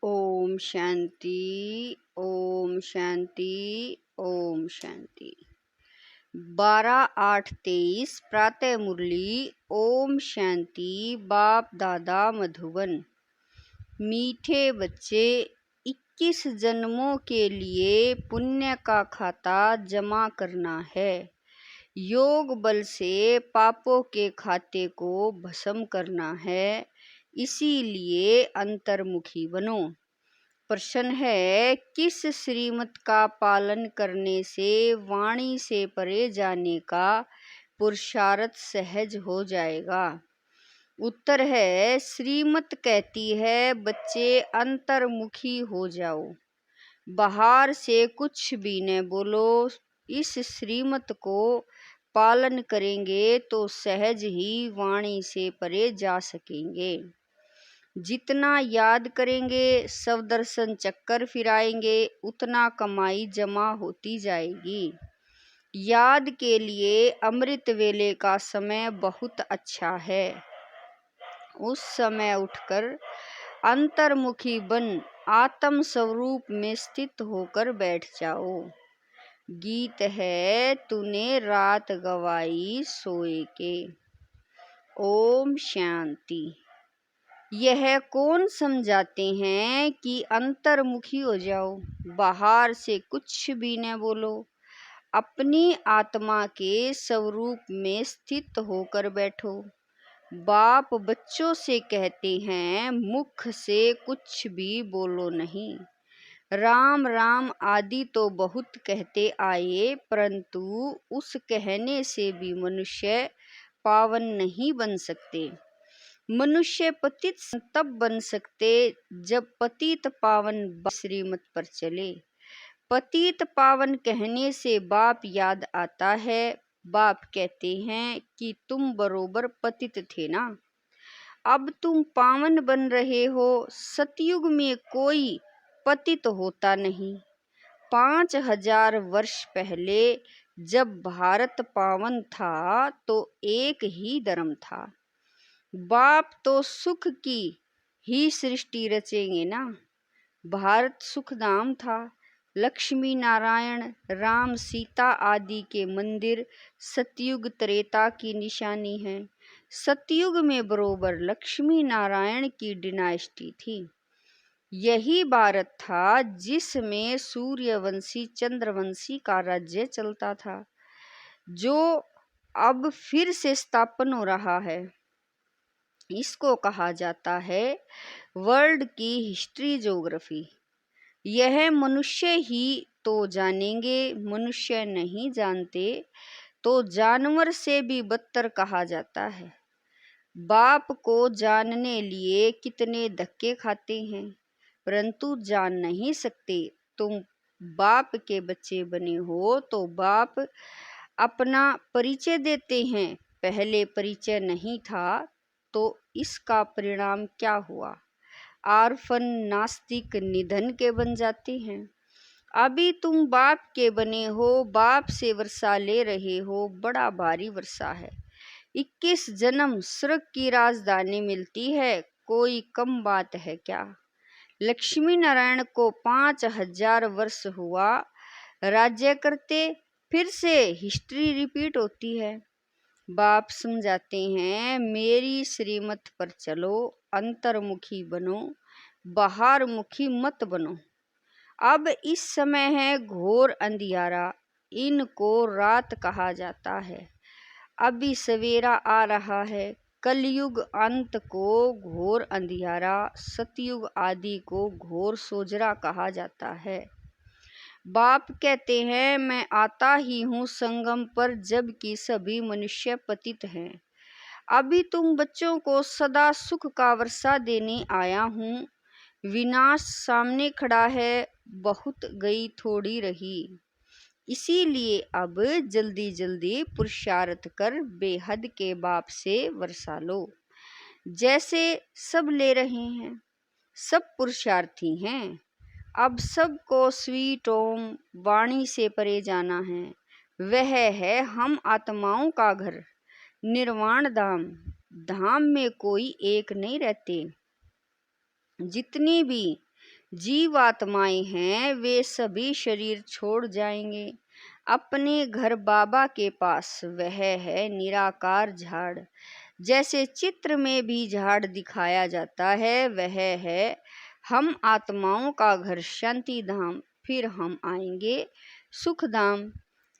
ओम शांति। ओम शांति। ओम शांति। 12/8/23 प्रातः मुरली। ओम शांति। बाप दादा मधुबन। मीठे बच्चे, 21 जन्मों के लिए पुण्य का खाता जमा करना है। योग बल से पापों के खाते को भस्म करना है, इसीलिए अंतर्मुखी बनो। प्रश्न है, किस श्रीमत का पालन करने से वाणी से परे जाने का पुरुषार्थ सहज हो जाएगा? उत्तर है, श्रीमत कहती है बच्चे अंतर्मुखी हो जाओ, बाहर से कुछ भी न बोलो। इस श्रीमत को पालन करेंगे तो सहज ही वाणी से परे जा सकेंगे। जितना याद करेंगे, स्वदर्शन चक्कर फिराएंगे, उतना कमाई जमा होती जाएगी। याद के लिए अमृत वेले का समय बहुत अच्छा है। उस समय उठकर अंतर्मुखी बन आत्म स्वरूप में स्थित होकर बैठ जाओ। गीत है, तूने रात गवाई सोए के। ओम शांति। यह कौन समझाते हैं कि अंतर्मुखी हो जाओ, बाहर से कुछ भी न बोलो, अपनी आत्मा के स्वरूप में स्थित होकर बैठो। बाप बच्चों से कहते हैं मुख से कुछ भी बोलो नहीं। राम राम आदि तो बहुत कहते आए, परंतु उस कहने से भी मनुष्य पावन नहीं बन सकते। मनुष्य पतित तब बन सकते जब पतित पावन श्रीमत पर चले। पतित पावन कहने से बाप याद आता है। बाप कहते हैं कि तुम बरोबर पतित थे ना, अब तुम पावन बन रहे हो। सतयुग में कोई पतित होता नहीं। 5000 वर्ष पहले जब भारत पावन था तो एक ही धर्म था। बाप तो सुख की ही सृष्टि रचेंगे ना। भारत सुखधाम था। लक्ष्मी नारायण राम सीता आदि के मंदिर सतयुग त्रेता की निशानी है। सतयुग में बरोबर लक्ष्मी नारायण की डिनास्टी थी। यही भारत था जिसमें सूर्यवंशी चंद्रवंशी का राज्य चलता था, जो अब फिर से स्थापन हो रहा है। इसको कहा जाता है वर्ल्ड की हिस्ट्री ज्योग्राफी। यह मनुष्य ही तो जानेंगे, मनुष्य नहीं जानते तो जानवर से भी बदतर कहा जाता है। बाप को जानने लिए कितने धक्के खाते हैं, परंतु जान नहीं सकते। तुम बाप के बच्चे बने हो तो बाप अपना परिचय देते हैं। पहले परिचय नहीं था तो इसका परिणाम क्या हुआ? आर्फन नास्तिक निधन के बन जाते हैं। अभी तुम बाप के बने हो, बाप से वर्षा ले रहे हो, बड़ा भारी वर्षा है। 21 जन्म स्वर्ग की राजधानी मिलती है, कोई कम बात है क्या? लक्ष्मी नारायण को 5000 वर्ष हुआ राज्य करते, फिर से हिस्ट्री रिपीट होती है। बाप समझाते हैं मेरी श्रीमत पर चलो, अंतर्मुखी बनो, बाहर मुखी मत बनो। अब इस समय है घोर अंधियारा, इनको रात कहा जाता है। अभी सवेरा आ रहा है। कलयुग अंत को घोर अंधियारा, सतयुग आदि को घोर सोजरा कहा जाता है। बाप कहते हैं मैं आता ही हूँ संगम पर, जबकि सभी मनुष्य पतित हैं। अभी तुम बच्चों को सदा सुख का वर्षा देने आया हूँ। विनाश सामने खड़ा है, बहुत गई थोड़ी रही। इसीलिए अब जल्दी जल्दी पुरुषार्थ कर बेहद के बाप से वर्षा लो। जैसे सब ले रहे हैं, सब पुरुषार्थी हैं। अब सबको स्वीट ओम वाणी से परे जाना है। वह है हम आत्माओं का घर, निर्वाण धाम। धाम में कोई एक नहीं रहते। जितनी भी जीवात्माएं हैं वे सभी शरीर छोड़ जाएंगे अपने घर बाबा के पास। वह है निराकार झाड़। जैसे चित्र में भी झाड़ दिखाया जाता है, वह है हम आत्माओं का घर शांति धाम। फिर हम आएंगे सुख धाम।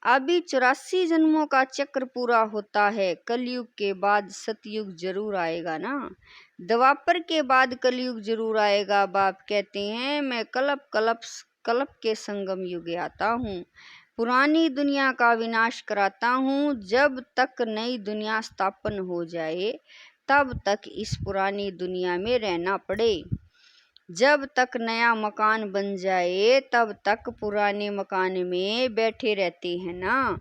अभी 84 जन्मों का चक्र पूरा होता है। कलयुग के बाद सतयुग जरूर आएगा ना। द्वापर के बाद कलयुग जरूर आएगा। बाप कहते हैं मैं कल्प कल्प कल्प के संगम युग आता हूँ, पुरानी दुनिया का विनाश कराता हूँ। जब तक नई दुनिया स्थापन हो जाए तब तक इस पुरानी दुनिया में रहना पड़े। जब तक नया मकान बन जाए तब तक पुराने मकान में बैठे रहते हैं ना।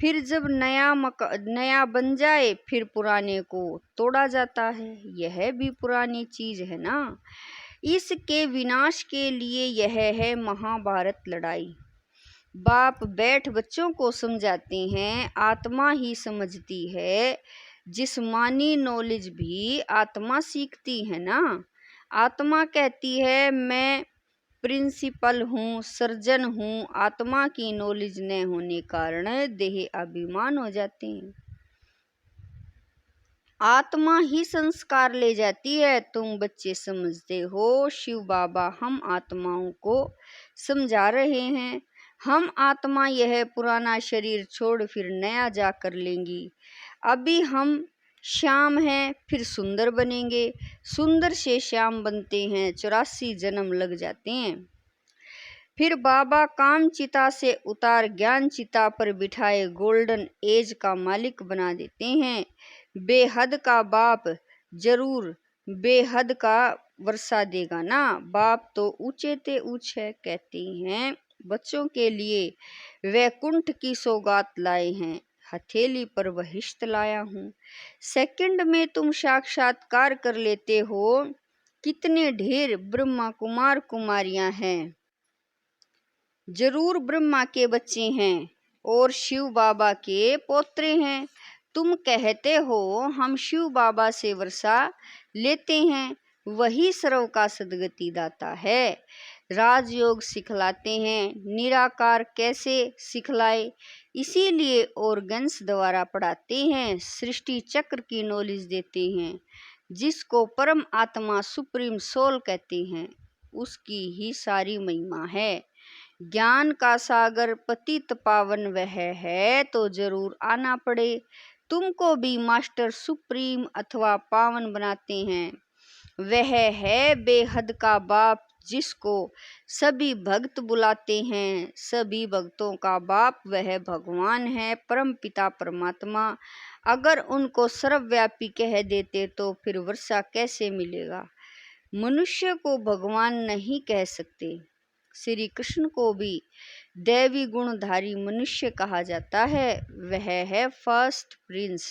फिर जब नया बन जाए फिर पुराने को तोड़ा जाता है। यह भी पुरानी चीज है ना। इसके विनाश के लिए यह है महाभारत लड़ाई। बाप बैठ बच्चों को समझाते हैं आत्मा ही समझती है। जिस्मानी नॉलेज भी आत्मा सीखती है ना। आत्मा कहती है मैं प्रिंसिपल हूँ, सर्जन हूँ। आत्मा की नॉलेज न होने कारण देह अभिमान हो जाते हैं। आत्मा ही संस्कार ले जाती है। तुम बच्चे समझते हो शिव बाबा हम आत्माओं को समझा रहे हैं। हम आत्मा यह पुराना शरीर छोड़ फिर नया जाकर लेंगी। अभी हम श्याम हैं फिर सुंदर बनेंगे। सुंदर से श्याम बनते हैं 84 जन्म लग जाते हैं। फिर बाबा काम चिता से उतार ज्ञान चिता पर बिठाए गोल्डन एज का मालिक बना देते हैं। बेहद का बाप जरूर बेहद का वर्षा देगा ना। बाप तो ऊंचे ते ऊंचे कहते हैं बच्चों के लिए वैकुंठ की सौगात लाए हैं। हथेली पर बहिश्त लाया हूँ। सेकंड में तुम साक्षात्कार कर लेते हो। कितने ढेर ब्रह्मा कुमार कुमारियां हैं। जरूर ब्रह्मा के बच्चे हैं और शिव बाबा के पोत्रे हैं। तुम कहते हो हम शिव बाबा से वर्षा लेते हैं। वही सर्व का सदगति दाता है। राजयोग सिखलाते हैं। निराकार कैसे सिखलाए, इसीलिए ऑर्गन्स द्वारा पढ़ाते हैं। सृष्टि चक्र की नॉलेज देते हैं। जिसको परम आत्मा सुप्रीम सोल कहते हैं उसकी ही सारी महिमा है। ज्ञान का सागर पतित पावन वह है तो जरूर आना पड़े। तुमको भी मास्टर सुप्रीम अथवा पावन बनाते हैं। वह है बेहद का बाप जिसको सभी भक्त बुलाते हैं। सभी भक्तों का बाप वह भगवान है, परम पिता परमात्मा। अगर उनको सर्वव्यापी कह देते तो फिर वर्षा कैसे मिलेगा। मनुष्य को भगवान नहीं कह सकते। श्री कृष्ण को भी दैवी गुणधारी मनुष्य कहा जाता है। वह है फर्स्ट प्रिंस।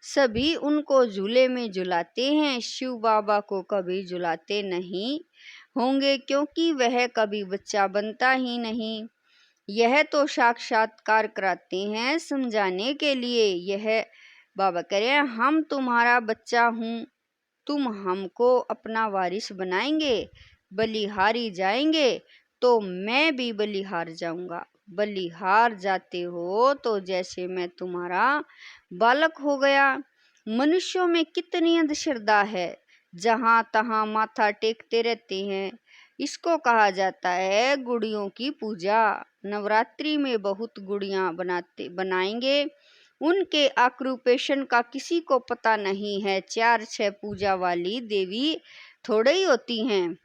सभी उनको झूले में झुलाते हैं। शिव बाबा को कभी झुलाते नहीं होंगे क्योंकि वह कभी बच्चा बनता ही नहीं। यह तो साक्षात्कार कराते हैं समझाने के लिए। यह बाबा कह रहे हैं हम तुम्हारा बच्चा हूँ, तुम हमको अपना वारिस बनाएंगे। बलिहारी जाएंगे तो मैं भी बलिहार जाऊंगा। बलिहार जाते हो तो जैसे मैं तुम्हारा बालक हो गया। मनुष्यों में कितनी अंधश्रद्धा है, जहाँ तहाँ माथा टेकते रहते हैं। इसको कहा जाता है गुड़ियों की पूजा। नवरात्रि में बहुत गुड़ियाँ बनाएंगे। उनके ऑक्यूपेशन का किसी को पता नहीं है। 4-6 पूजा वाली देवी थोड़े ही होती हैं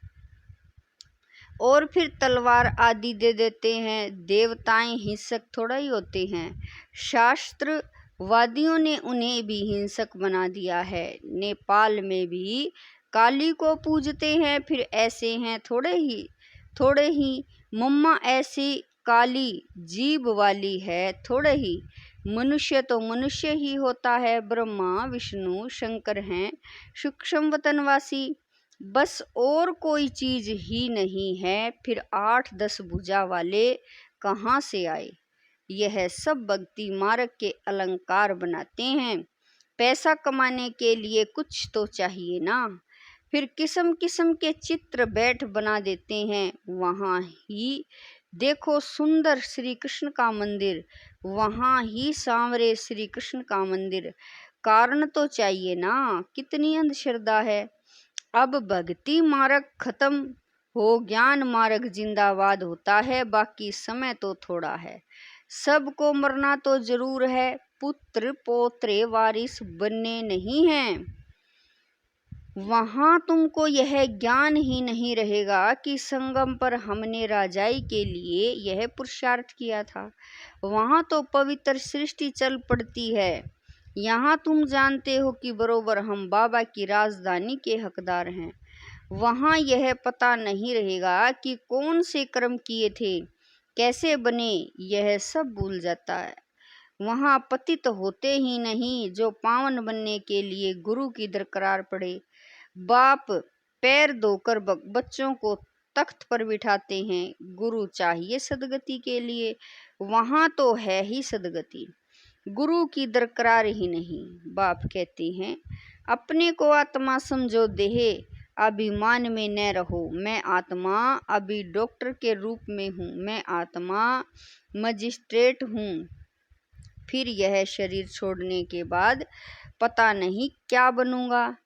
और फिर तलवार आदि दे देते हैं। देवताएं हिंसक थोड़ा ही होते हैं। शास्त्रवादियों ने उन्हें भी हिंसक बना दिया है। नेपाल में भी काली को पूजते हैं। फिर ऐसे हैं थोड़े ही मम्मा ऐसी काली जीभ वाली है थोड़े ही। मनुष्य तो मनुष्य ही होता है। ब्रह्मा विष्णु शंकर हैं सूक्ष्म वतनवासी, बस और कोई चीज ही नहीं है। फिर 8-10 भुजा वाले कहाँ से आए। यह सब भक्ति मार्ग के अलंकार बनाते हैं। पैसा कमाने के लिए कुछ तो चाहिए ना। फिर किस्म किस्म के चित्र बैठ बना देते हैं। वहाँ ही देखो सुंदर श्री कृष्ण का मंदिर, वहाँ ही सांवरे श्री कृष्ण का मंदिर। कारण तो चाहिए ना, कितनी अंधश्रद्धा है। अब भक्ति मार्ग खत्म हो, ज्ञान मार्ग जिंदाबाद होता है। बाकी समय तो थोड़ा है, सबको मरना तो जरूर है। पुत्र पोत्रे वारिस बनने नहीं हैं। वहां तुमको यह ज्ञान ही नहीं रहेगा कि संगम पर हमने राजाई के लिए यह पुरुषार्थ किया था। वहां तो पवित्र सृष्टि चल पड़ती है। यहाँ तुम जानते हो कि बरोबर हम बाबा की राजधानी के हकदार हैं। वहाँ यह पता नहीं रहेगा कि कौन से कर्म किए थे, कैसे बने, यह सब भूल जाता है। वहाँ पतित होते ही नहीं जो पावन बनने के लिए गुरु की दरकार पड़े। बाप पैर धोकर बच्चों को तख्त पर बिठाते हैं। गुरु चाहिए सदगति के लिए, वहाँ तो है ही सदगति, गुरु की दरकार ही नहीं। बाप कहते हैं अपने को आत्मा समझो देह, अभिमान में न रहो। मैं आत्मा अभी डॉक्टर के रूप में हूँ, मैं आत्मा मजिस्ट्रेट हूँ। फिर यह शरीर छोड़ने के बाद पता नहीं क्या बनूंगा।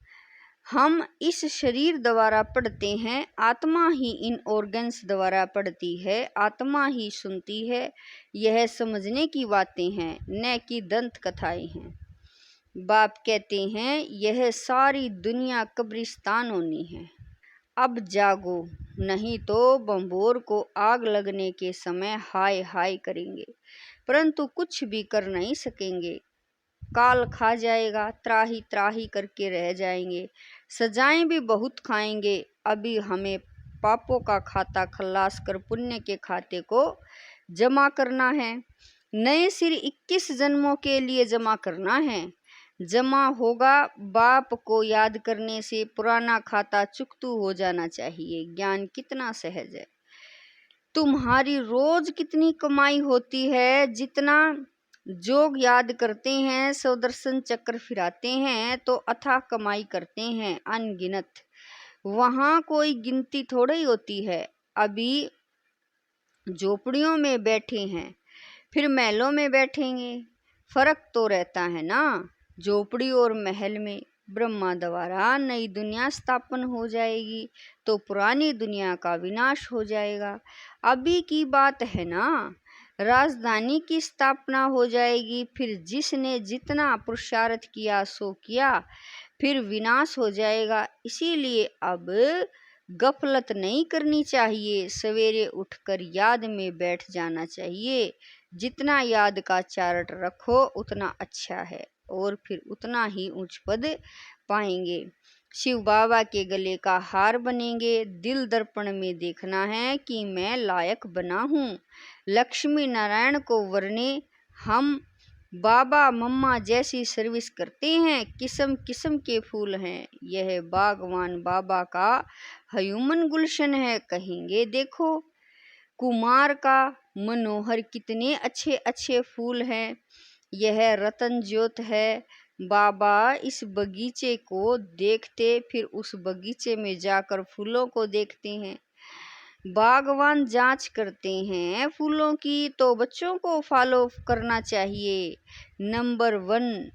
हम इस शरीर द्वारा पढ़ते हैं, आत्मा ही इन ऑर्गन्स द्वारा पढ़ती है, आत्मा ही सुनती है। यह समझने की बातें हैं, न कि दंत कथाएं हैं। बाप कहते हैं यह सारी दुनिया कब्रिस्तान होनी है। अब जागो, नहीं तो बम्बोर को आग लगने के समय हाय हाय करेंगे, परंतु कुछ भी कर नहीं सकेंगे। काल खा जाएगा, त्राही त्राही करके रह जाएंगे। सजाएं भी बहुत खाएंगे। अभी हमें पापों का खाता खल्लास कर पुण्य के खाते को जमा करना है। नए सिर 21 जन्मों के लिए जमा करना है। जमा होगा बाप को याद करने से, पुराना खाता चुकतू हो जाना चाहिए। ज्ञान कितना सहज है। तुम्हारी रोज कितनी कमाई होती है, जितना जोग याद करते हैं, सुदर्शन चक्र फिराते हैं तो अथाह कमाई करते हैं अनगिनत। वहाँ कोई गिनती थोड़ी होती है। अभी झोपड़ियों में बैठे हैं, फिर महलों में बैठेंगे, फर्क तो रहता है ना। झोपड़ी और महल में ब्रह्मा द्वारा नई दुनिया स्थापन हो जाएगी तो पुरानी दुनिया का विनाश हो जाएगा। अभी की बात है ना, राजधानी की स्थापना हो जाएगी। फिर जिसने जितना पुरुषार्थ किया सो किया, फिर विनाश हो जाएगा। इसीलिए अब गफलत नहीं करनी चाहिए, सवेरे उठकर याद में बैठ जाना चाहिए। जितना याद का चार्ट रखो उतना अच्छा है, और फिर उतना ही उच्च पद पाएंगे। शिव बाबा के गले का हार बनेंगे। दिल दर्पण में देखना है कि मैं लायक बना हूँ। लक्ष्मी नारायण को वरने हम बाबा मम्मा जैसी सर्विस करते हैं। किस्म किस्म के फूल हैं, यह बागवान बाबा का ह्यूमन गुलशन है। कहेंगे देखो कुमार का मनोहर, कितने अच्छे अच्छे फूल हैं। यह रतन ज्योत है। बाबा इस बगीचे को देखते, फिर उस बगीचे में जाकर फूलों को देखते हैं। बागवान जांच करते हैं फूलों की, तो बच्चों को फॉलो करना चाहिए। नंबर 1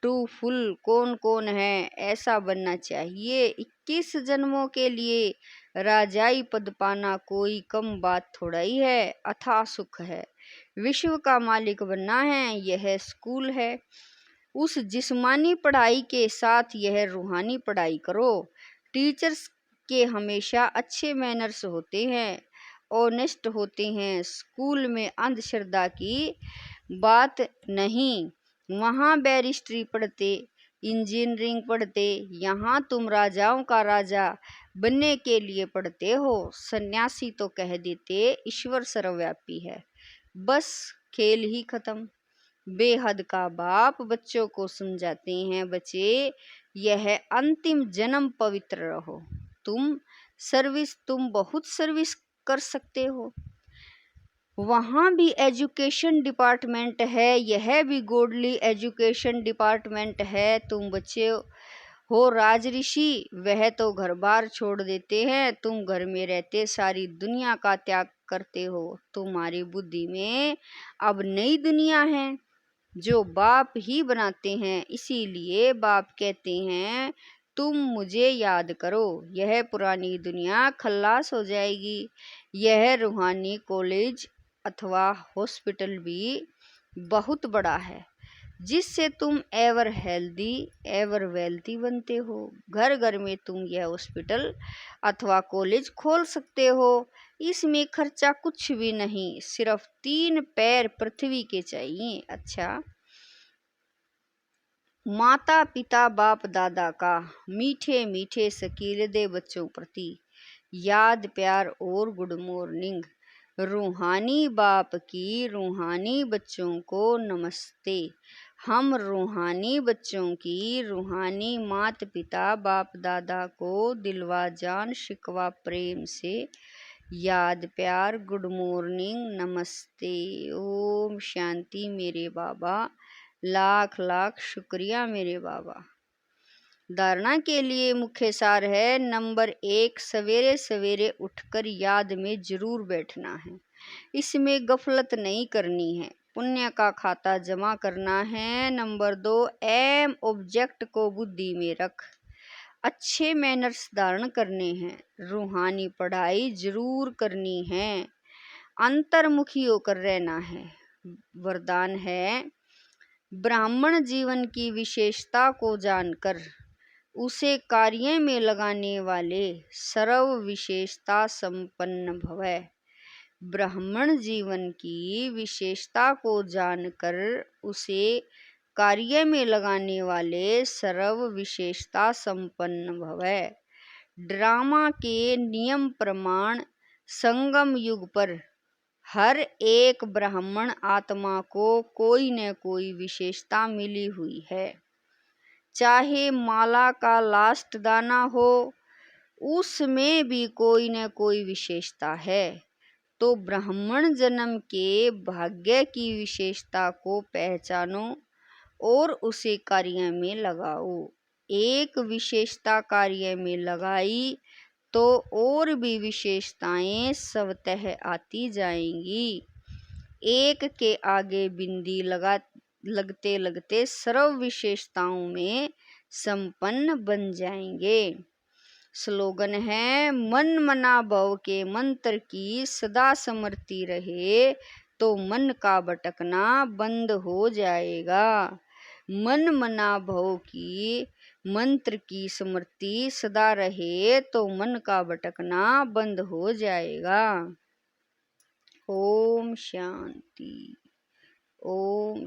2 फूल कौन कौन है, ऐसा बनना चाहिए। 21 जन्मों के लिए राजाई पद पाना कोई कम बात थोड़ा ही है, अथाह सुख है। विश्व का मालिक बनना है, यह स्कूल है। उस जिस्मानी पढ़ाई के साथ यह रूहानी पढ़ाई करो। टीचर्स के हमेशा अच्छे मैनर्स होते हैं, ऑनेस्ट होते हैं। स्कूल में अंधश्रद्धा की बात नहीं। वहाँ बैरिस्ट्री पढ़ते, इंजीनियरिंग पढ़ते, यहाँ तुम राजाओं का राजा बनने के लिए पढ़ते हो। सन्यासी तो कह देते ईश्वर सर्वव्यापी है, बस खेल ही खत्म। बेहद का बाप बच्चों को समझाते हैं, बच्चे यह अंतिम जन्म पवित्र रहो। तुम बहुत सर्विस कर सकते हो। वहाँ भी एजुकेशन डिपार्टमेंट है, यह भी गॉडली एजुकेशन डिपार्टमेंट है। तुम बच्चे हो राज ऋषि, वह तो घर बार छोड़ देते हैं, तुम घर में रहते सारी दुनिया का त्याग करते हो। तुम्हारी बुद्धि में अब नई दुनिया है जो बाप ही बनाते हैं, इसीलिए बाप कहते हैं तुम मुझे याद करो, यह पुरानी दुनिया खल्लास हो जाएगी। यह रूहानी कॉलेज अथवा हॉस्पिटल भी बहुत बड़ा है, जिससे तुम एवर हेल्दी एवर वेल्थी बनते हो। घर घर में तुम यह हॉस्पिटल अथवा कॉलेज खोल सकते हो। इसमें खर्चा कुछ भी नहीं, सिर्फ 3 पैर पृथ्वी के चाहिए। अच्छा, माता पिता बाप दादा का मीठे मीठे सकीलदे बच्चों प्रति याद प्यार और गुड मॉर्निंग। रूहानी बाप की रूहानी बच्चों को नमस्ते। हम रूहानी बच्चों की रूहानी माता पिता बाप दादा को दिलवा जान शिकवा प्रेम से याद प्यार गुड मॉर्निंग नमस्ते। ओम शांति मेरे बाबा, लाख लाख शुक्रिया मेरे बाबा। धारणा के लिए मुख्य सार है, नंबर 1, सवेरे सवेरे उठकर याद में जरूर बैठना है, इसमें गफलत नहीं करनी है, पुण्य का खाता जमा करना है। नंबर 2, एम ऑब्जेक्ट को बुद्धि में रख, अच्छे मैनर्स धारण करने हैं, रूहानी पढ़ाई जरूर करनी है, अंतर्मुखी होकर रहना है। वरदान है, ब्राह्मण जीवन की विशेषता को जानकर उसे कार्य में लगाने वाले सर्व विशेषता संपन्न भवै। ब्राह्मण जीवन की विशेषता को जानकर उसे कार्य में लगाने वाले सर्व विशेषता संपन्न भवै। ड्रामा के नियम प्रमाण संगम युग पर हर एक ब्राह्मण आत्मा को कोई न कोई विशेषता मिली हुई है, चाहे माला का लास्ट दाना हो, उसमें भी कोई न कोई विशेषता है। तो ब्राह्मण जन्म के भाग्य की विशेषता को पहचानो और उसे कार्य में लगाओ। एक विशेषता कार्य में लगाई तो और भी विशेषताएं स्वतः आती जाएंगी। एक के आगे बिंदी लगते लगते सर्व विशेषताओं में संपन्न बन जाएंगे। स्लोगन है, मन मना भव के मंत्र की सदा स्मृति रहे तो मन का भटकना बंद हो जाएगा। मन मना भव की मंत्र की स्मृति सदा रहे तो मन का भटकना बंद हो जाएगा। ओम शांति। ओम